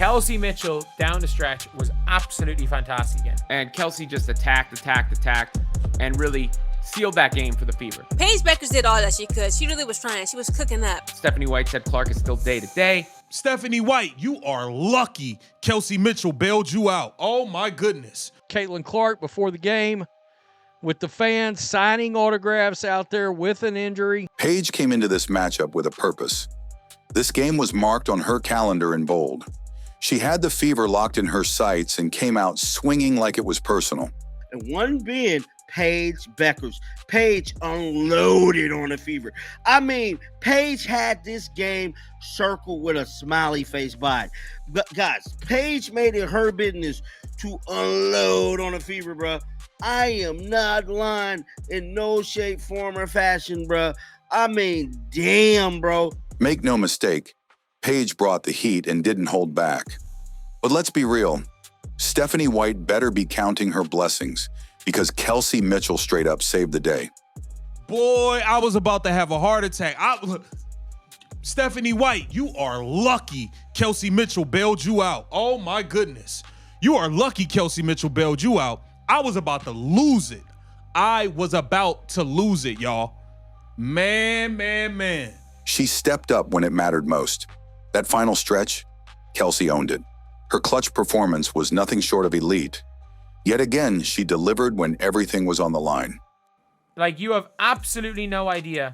Kelsey Mitchell down the stretch was absolutely fantastic again. And Kelsey just attacked, and really sealed that game for the Fever. Paige Bueckers did all that she could. She really was trying. She was cooking up. Stephanie White said Clark is still day-to-day. Stephanie White, you are lucky Kelsey Mitchell bailed you out. Oh, my goodness. Caitlin Clark before the game with the fans signing autographs out there with an injury. Paige came into this matchup with a purpose. This game was marked on her calendar in bold. She had the Fever locked in her sights and came out swinging like it was personal. And one being Paige Bueckers. Paige unloaded on the Fever. I mean, Paige had this game circled with a smiley face by it. But guys, Paige made it her business to unload on the Fever, bro. I am not lying in no shape, form, or fashion, bro. I mean, damn, bro. Make no mistake, Paige brought the heat and didn't hold back. But let's be real, Stephanie White better be counting her blessings because Kelsey Mitchell straight up saved the day. Boy, I was about to have a heart attack. Stephanie White, you are lucky Kelsey Mitchell bailed you out. Oh, my goodness. You are lucky Kelsey Mitchell bailed you out. I was about to lose it. I was about to lose it, y'all. Man. She stepped up when it mattered most. That final stretch, Kelsey owned it. Her clutch performance was nothing short of elite. Yet again, she delivered when everything was on the line. Like, you have absolutely no idea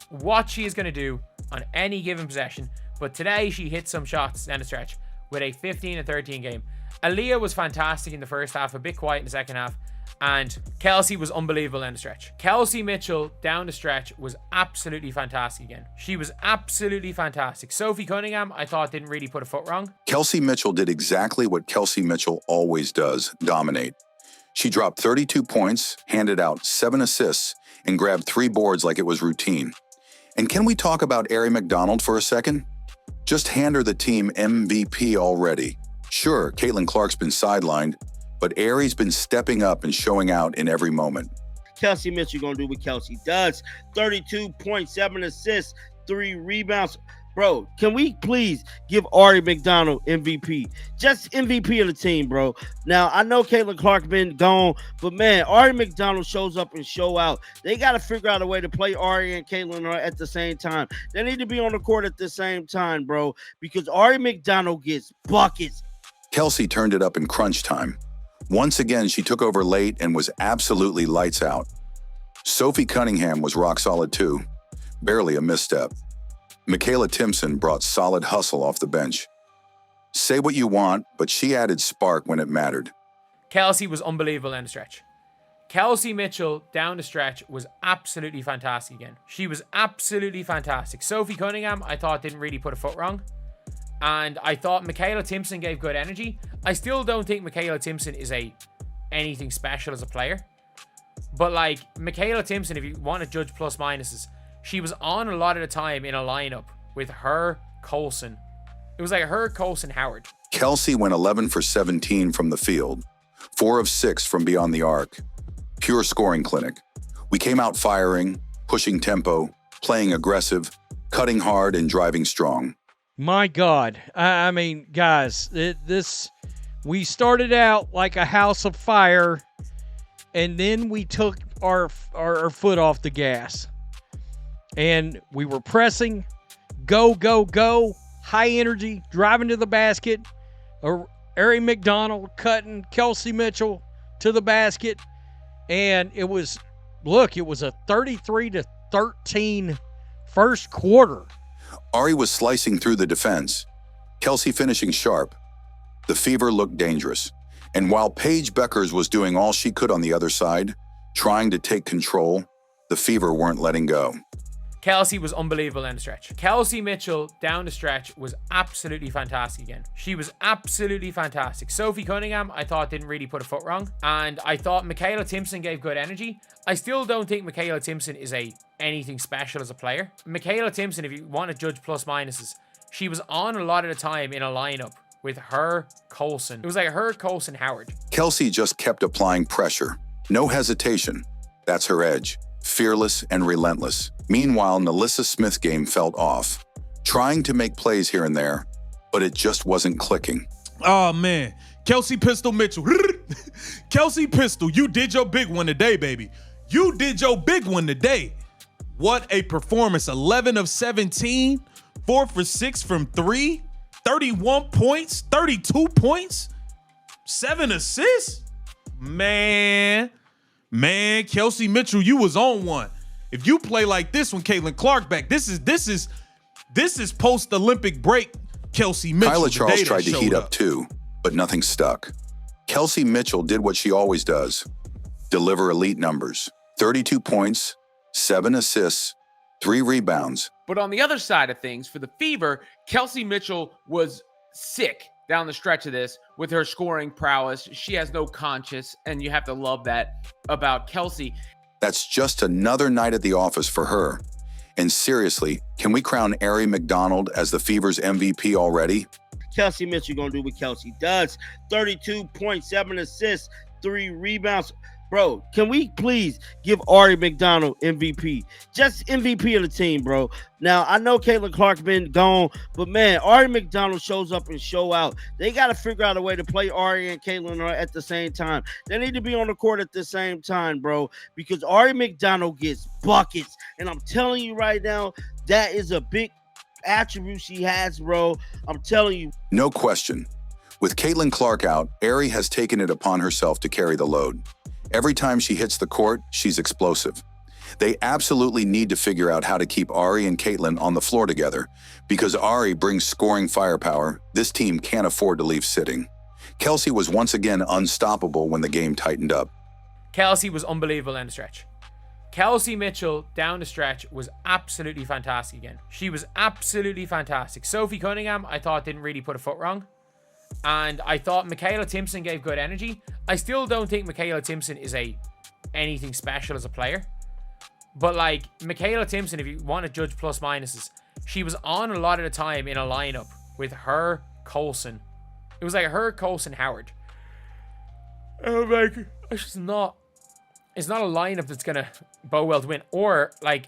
what she is going to do on any given possession. But today, she hit some shots down the stretch with a 15-13 game. Aaliyah was fantastic in the first half, a bit quiet in the second half. And Kelsey was unbelievable down the stretch. Kelsey Mitchell down the stretch was absolutely fantastic again. She was absolutely fantastic. Sophie Cunningham, I thought, didn't really put a foot wrong. Kelsey Mitchell did exactly what Kelsey Mitchell always does, dominate. She dropped 32 points, handed out 7 assists, and grabbed 3 boards like it was routine. And can we talk about Aari McDonald for a second? Just hand her the team MVP already. Sure, Caitlin Clark's been sidelined, but Aari's been stepping up and showing out in every moment. Kelsey Mitchell going to do what Kelsey does. 32.7 assists, 3 rebounds. Bro, can we please give Aari McDonald MVP? Just MVP of the team, bro. Now, I know Caitlin Clark been gone, but man, Aari McDonald shows up and show out. They got to figure out a way to play Aari and Caitlin at the same time. They need to be on the court at the same time, bro, because Aari McDonald gets buckets. Kelsey turned it up in crunch time. Once again, she took over late and was absolutely lights out. Sophie Cunningham was rock solid too, barely a misstep. Michaela Timpson brought solid hustle off the bench. Say what you want, but she added spark when it mattered. Kelsey was unbelievable down the stretch. Kelsey Mitchell down the stretch was absolutely fantastic again. She was absolutely fantastic. Sophie Cunningham, I thought, didn't really put a foot wrong. And I thought Michaela Timpson gave good energy. I still don't think Michaela Timpson is anything special as a player. But like, Michaela Timpson, if you want to judge plus minuses, she was on a lot of the time in a lineup with her, Colson. It was like her, Colson, Howard. Kelsey went 11 for 17 from the field, 4 of 6 from beyond the arc. Pure scoring clinic. We came out firing, pushing tempo, playing aggressive, cutting hard, and driving strong. My God. I mean, guys, we started out like a house of fire, and then we took our foot off the gas. And we were pressing, go, high energy, driving to the basket. Aari McDonald cutting Kelsey Mitchell to the basket. And it was a 33-13 first quarter. Aari was slicing through the defense, Kelsey finishing sharp. The Fever looked dangerous. And while Paige Bueckers was doing all she could on the other side, trying to take control, the Fever weren't letting go. Kelsey was unbelievable down the stretch. Kelsey Mitchell down the stretch was absolutely fantastic again. She was absolutely fantastic. Sophie Cunningham, I thought, didn't really put a foot wrong. And I thought Michaela Timpson gave good energy. I still don't think Michaela Timpson is anything special as a player. Michaela Timpson, if you want to judge plus minuses, she was on a lot of the time in a lineup with her, Colson. It was like her, Colson, Howard. Kelsey just kept applying pressure. No hesitation. That's her edge. Fearless and relentless. Meanwhile, NaLyssa Smith's game felt off, trying to make plays here and there, but it just wasn't clicking. Oh, man. Kelsey Pistol Mitchell. Kelsey Pistol, you did your big one today, baby. You did your big one today. What a performance. 11 of 17, 4 for 6 from 3, 31 points, 32 points, 7 assists. Man, Kelsey Mitchell, you was on one. If you play like this when Caitlin Clark back, this is post-Olympic break Kelsey Mitchell. Kyla Charles tried to heat up up too, but nothing stuck. Kelsey Mitchell did what she always does, deliver elite numbers. 32 points, 7 assists, 3 rebounds. But on the other side of things, for the Fever, Kelsey Mitchell was sick down the stretch of this with her scoring prowess. She has no conscience, and you have to love that about Kelsey. That's just another night at the office for her. And seriously, can we crown Aari McDonald as the Fever's MVP already? Kelsey Mitchell going to do what Kelsey does. 32.7 assists, 3 rebounds. Bro, can we please give Aari McDonald MVP? Just MVP of the team, bro. Now, I know Caitlin Clark been gone, but man, Aari McDonald shows up and show out. They got to figure out a way to play Aari and Caitlin at the same time. They need to be on the court at the same time, bro, because Aari McDonald gets buckets. And I'm telling you right now, that is a big attribute she has, bro. I'm telling you. No question. With Caitlin Clark out, Aari has taken it upon herself to carry the load. Every time she hits the court, she's explosive. They absolutely need to figure out how to keep Aari and Caitlin on the floor together. Because Aari brings scoring firepower, this team can't afford to leave sitting. Kelsey was once again unstoppable when the game tightened up. Kelsey was unbelievable down the stretch. Kelsey Mitchell down the stretch was absolutely fantastic again. She was absolutely fantastic. Sophie Cunningham, I thought, didn't really put a foot wrong. And I thought Michaela Timpson gave good energy. I still don't think Michaela Timpson is anything special as a player. But like Michaela Timpson, if you want to judge plus minuses, she was on a lot of the time in a lineup with her, Colson. It was like her, Colson, Howard. I'm like, it's not a lineup that's gonna bow well to win. Or like,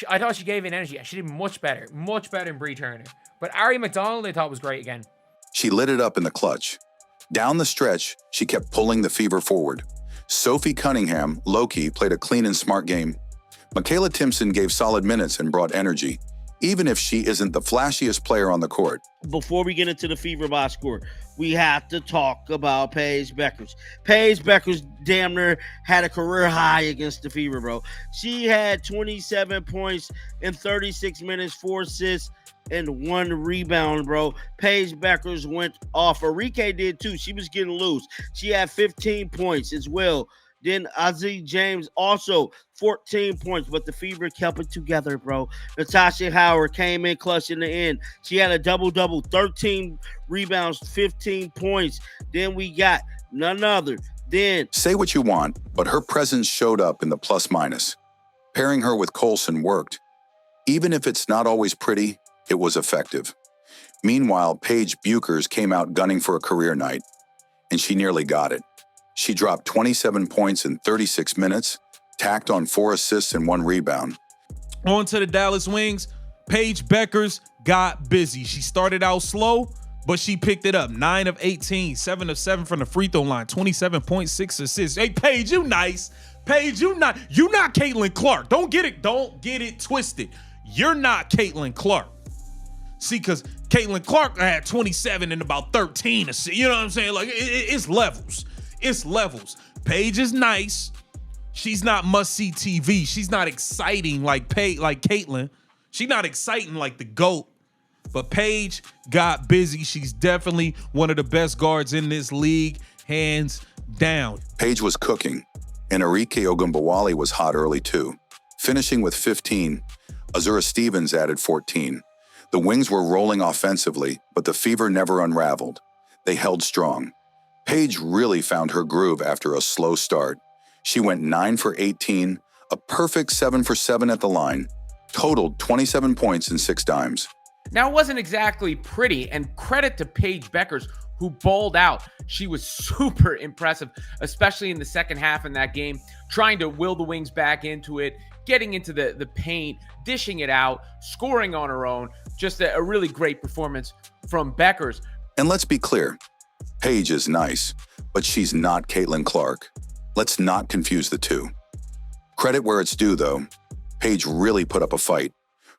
I thought she gave in energy. She did much better than Bree Turner. But Aari McDonald, I thought, was great again. She lit it up in the clutch. Down the stretch, she kept pulling the Fever forward. Sophie Cunningham, low-key, played a clean and smart game. Michaela Timpson gave solid minutes and brought energy, even if she isn't the flashiest player on the court. Before we get into the Fever box score, we have to talk about Paige Bueckers. Paige Bueckers damn near had a career high against the Fever, bro. She had 27 points in 36 minutes, 4 assists, and 1 rebound, bro. Paige Bueckers went off. Arike did too. She was getting loose. She had 15 points as well. Then Azzi James also 14 points, but the Fever kept it together, bro. Natasha Howard came in clutch in the end. She had a double-double, 13 rebounds, 15 points. Then we got none other than... Say what you want, but her presence showed up in the plus-minus. Pairing her with Colson worked. Even if it's not always pretty, it was effective. Meanwhile, Paige Bueckers came out gunning for a career night, and she nearly got it. She dropped 27 points in 36 minutes, tacked on 4 assists and 1 rebound. On to the Dallas Wings. Paige Bueckers got busy. She started out slow, but she picked it up. 9 of 18, 7 of 7 from the free throw line, 27.6 assists. Hey, Paige, you nice. Paige, you not Caitlin Clark. Don't get it twisted. You're not Caitlin Clark. See, because Caitlin Clark had 27 and about 13 assists. You know what I'm saying? Like, it's levels. It's levels. Paige is nice. She's not must-see TV. She's not exciting like Caitlin. She's not exciting like the GOAT. But Paige got busy. She's definitely one of the best guards in this league, hands down. Paige was cooking, and Arike Ogunbowale was hot early too. Finishing with 15, Azura Stevens added 14. The Wings were rolling offensively, but the Fever never unraveled. They held strong. Paige really found her groove after a slow start. She went 9 for 18, a perfect 7 for 7 at the line, totaled 27 points and 6 dimes. Now, it wasn't exactly pretty, and credit to Paige Bueckers, who balled out. She was super impressive, especially in the second half in that game, trying to will the Wings back into it, getting into the paint, dishing it out, scoring on her own. Just a really great performance from Bueckers. And let's be clear, Paige is nice, but she's not Caitlin Clark. Let's not confuse the two. Credit where it's due, though. Paige really put up a fight.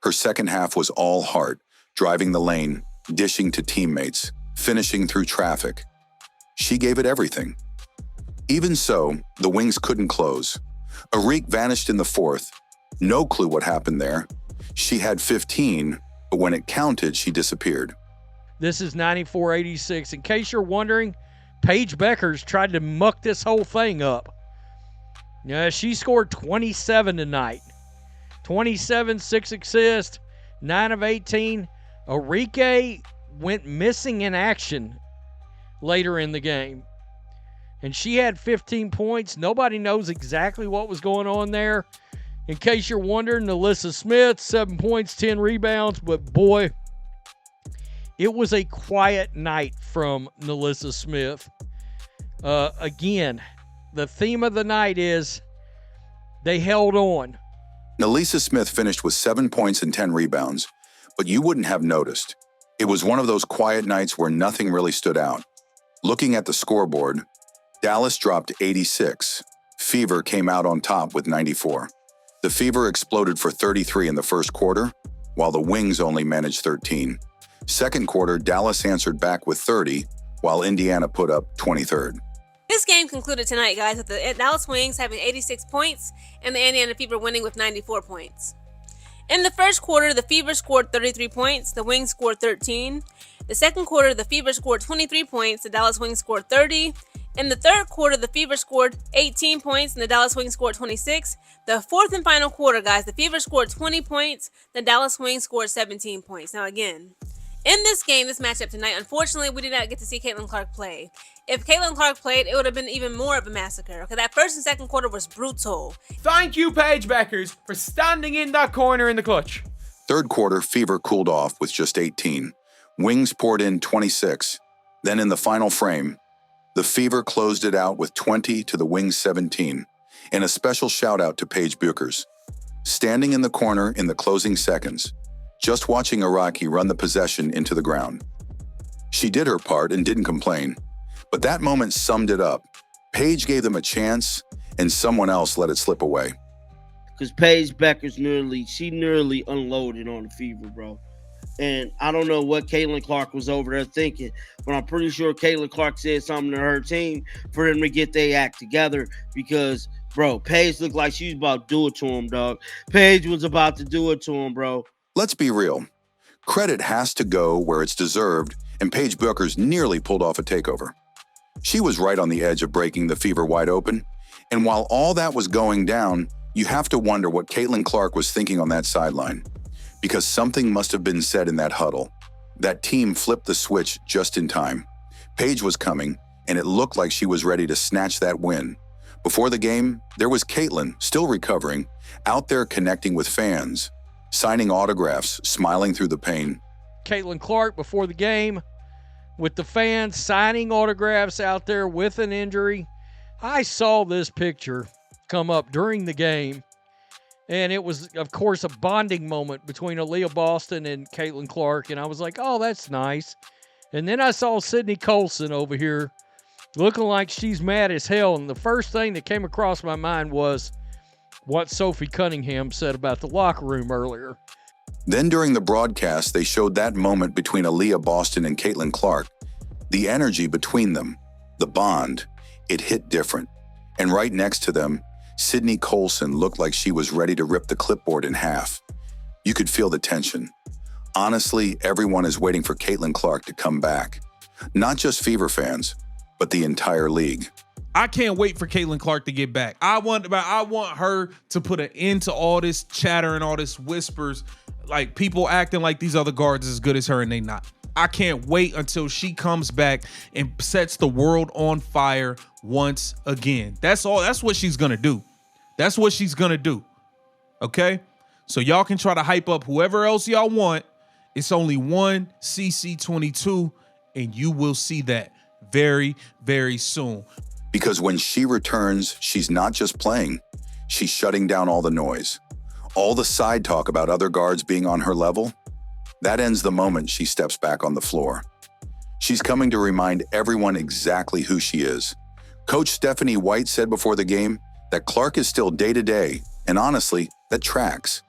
Her second half was all heart, driving the lane, dishing to teammates, finishing through traffic. She gave it everything. Even so, the Wings couldn't close. Aari vanished in the fourth. No clue what happened there. She had 15, but when it counted, she disappeared. This is 94-86. In case you're wondering, Paige Bueckers tried to muck this whole thing up. Yeah, she scored 27 tonight. 27, 6 assists, 9 of 18. Aari went missing in action later in the game. And she had 15 points. Nobody knows exactly what was going on there. In case you're wondering, Alyssa Smith, 7 points, 10 rebounds. But boy, it was a quiet night from Alyssa Smith. Again, the theme of the night is they held on. Alyssa Smith finished with 7 points and 10 rebounds, but you wouldn't have noticed. It was one of those quiet nights where nothing really stood out. Looking at the scoreboard, Dallas dropped 86. Fever came out on top with 94. The Fever exploded for 33 in the first quarter, while the Wings only managed 13. Second quarter, Dallas answered back with 30, while Indiana put up 23rd. This game concluded tonight, guys, with the Dallas Wings having 86 points and the Indiana Fever winning with 94 points. In the first quarter, the Fever scored 33 points, the Wings scored 13. The second quarter, the Fever scored 23 points, the Dallas Wings scored 30. In the third quarter, the Fever scored 18 points and the Dallas Wings scored 26. The fourth and final quarter, guys, the Fever scored 20 points, the Dallas Wings scored 17 points. Now again, in this game, this matchup tonight, unfortunately, we did not get to see Caitlin Clark play. If Caitlin Clark played, it would have been even more of a massacre. Okay, that first and second quarter was brutal. Thank you, Paige Bueckers, for standing in that corner in the clutch. Third quarter, Fever cooled off with just 18. Wings poured in 26. Then in the final frame, the Fever closed it out with 20 to the Wings 17. And a special shout out to Paige Bueckers. Standing in the corner in the closing seconds, just watching Aari run the possession into the ground. She did her part and didn't complain, but that moment summed it up. Paige gave them a chance, and someone else let it slip away. Because Paige Bueckers nearly unloaded on the Fever, bro. And I don't know what Caitlin Clark was over there thinking, but I'm pretty sure Caitlin Clark said something to her team for them to get their act together because, bro, Paige looked like she was about to do it to him, dog. Paige was about to do it to him, bro. Let's be real. Credit has to go where it's deserved, and Paige Bueckers nearly pulled off a takeover. She was right on the edge of breaking the Fever wide open, and while all that was going down, you have to wonder what Caitlin Clark was thinking on that sideline, because something must have been said in that huddle. That team flipped the switch just in time. Paige was coming, and it looked like she was ready to snatch that win. Before the game, there was Caitlin, still recovering, out there connecting with fans, signing autographs, smiling through the pain. Caitlin Clark before the game with the fans signing autographs out there with an injury. I saw this picture come up during the game, and it was, of course, a bonding moment between Aaliyah Boston and Caitlin Clark, and I was like, oh, that's nice. And then I saw Sydney Colson over here looking like she's mad as hell, and the first thing that came across my mind was what Sophie Cunningham said about the locker room earlier. Then during the broadcast, they showed that moment between Aaliyah Boston and Caitlin Clark. The energy between them, the bond, it hit different. And right next to them, Sydney Colson looked like she was ready to rip the clipboard in half. You could feel the tension. Honestly, everyone is waiting for Caitlin Clark to come back. Not just Fever fans, but the entire league. I can't wait for Caitlin Clark to get back. I want her to put an end to all this chatter and all this whispers, like people acting like these other guards as good as her and they not. I can't wait until she comes back and sets the world on fire once again. That's all. That's what she's gonna do. That's what she's gonna do. Okay? So y'all can try to hype up whoever else y'all want. It's only one CC22, and you will see that very, very soon. Because when she returns, she's not just playing. She's shutting down all the noise. All the side talk about other guards being on her level, that ends the moment she steps back on the floor. She's coming to remind everyone exactly who she is. Coach Stephanie White said before the game that Clark is still day-to-day, and honestly, that tracks.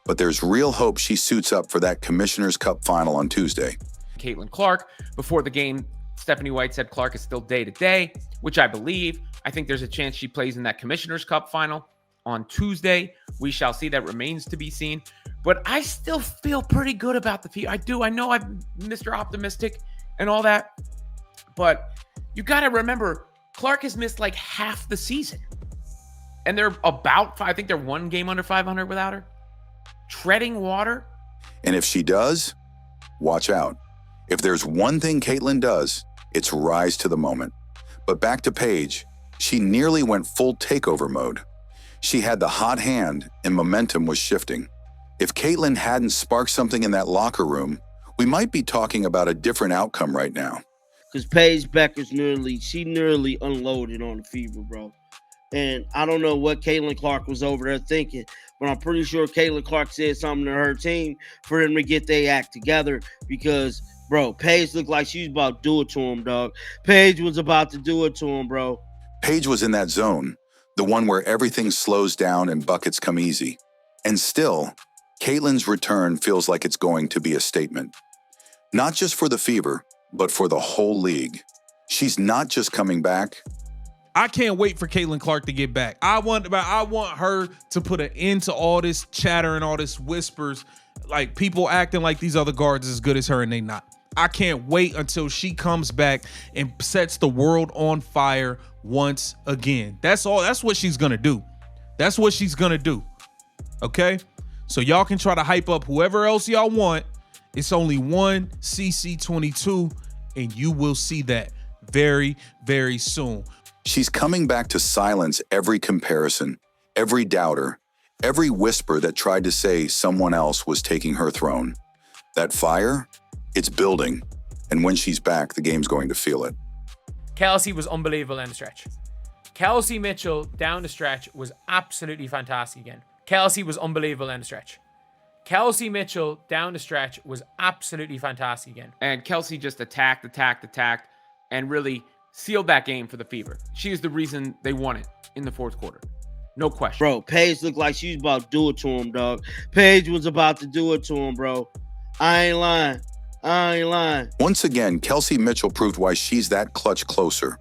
But there's real hope she suits up for that Commissioner's Cup final on Tuesday. Caitlin Clark, before the game, Stephanie White said Clark is still day-to-day, which I believe. I think there's a chance she plays in that Commissioner's Cup final on Tuesday. We shall see. That remains to be seen. But I still feel pretty good about the Fever. I do. I know I'm Mr. Optimistic and all that. But you got to remember, Clark has missed like half the season. And they're I think they're one game under 500 without her. Treading water. And if she does, watch out. If there's one thing Caitlin does, it's rise to the moment. But back to Paige, she nearly went full takeover mode. She had the hot hand and momentum was shifting. If Caitlin hadn't sparked something in that locker room, we might be talking about a different outcome right now. Because Paige Bueckers nearly unloaded on the Fever, bro. And I don't know what Caitlin Clark was over there thinking, but I'm pretty sure Caitlin Clark said something to her team for them to get their act together because, bro, Paige looked like she was about to do it to him, dog. Paige was about to do it to him, bro. Paige was in that zone, the one where everything slows down and buckets come easy. And still, Caitlin's return feels like it's going to be a statement. Not just for the Fever, but for the whole league. She's not just coming back. I can't wait for Caitlin Clark to get back. I want her to put an end to all this chatter and all this whispers, like people acting like these other guards as good as her and they not. I can't wait until she comes back and sets the world on fire once again. That's all. That's what she's gonna do. That's what she's gonna do. Okay? So y'all can try to hype up whoever else y'all want. It's only one CC22, and you will see that very, very soon. She's coming back to silence every comparison, every doubter, every whisper that tried to say someone else was taking her throne. That fire, it's building, and when she's back, the game's going to feel it. Kelsey was unbelievable down the stretch. Kelsey Mitchell down the stretch was absolutely fantastic again. Kelsey was unbelievable down the stretch. Kelsey Mitchell down the stretch was absolutely fantastic again. And Kelsey just attacked, and really sealed that game for the Fever. She is the reason they won it in the fourth quarter. No question. Bro, Paige looked like she was about to do it to him, dog. Paige was about to do it to him, bro. I ain't lying. Once again, Kelsey Mitchell proved why she's that clutch closer.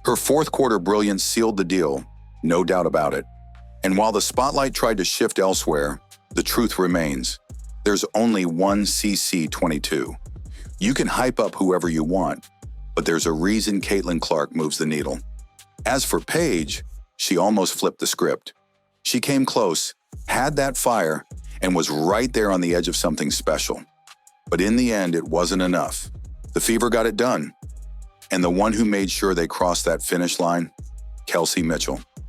Her fourth quarter brilliance sealed the deal, no doubt about it. And while the spotlight tried to shift elsewhere, the truth remains. There's only one CC22. You can hype up whoever you want, but there's a reason Caitlin Clark moves the needle. As for Paige, she almost flipped the script. She came close, had that fire, and was right there on the edge of something special. But in the end, it wasn't enough. The Fever got it done. And the one who made sure they crossed that finish line, Kelsey Mitchell.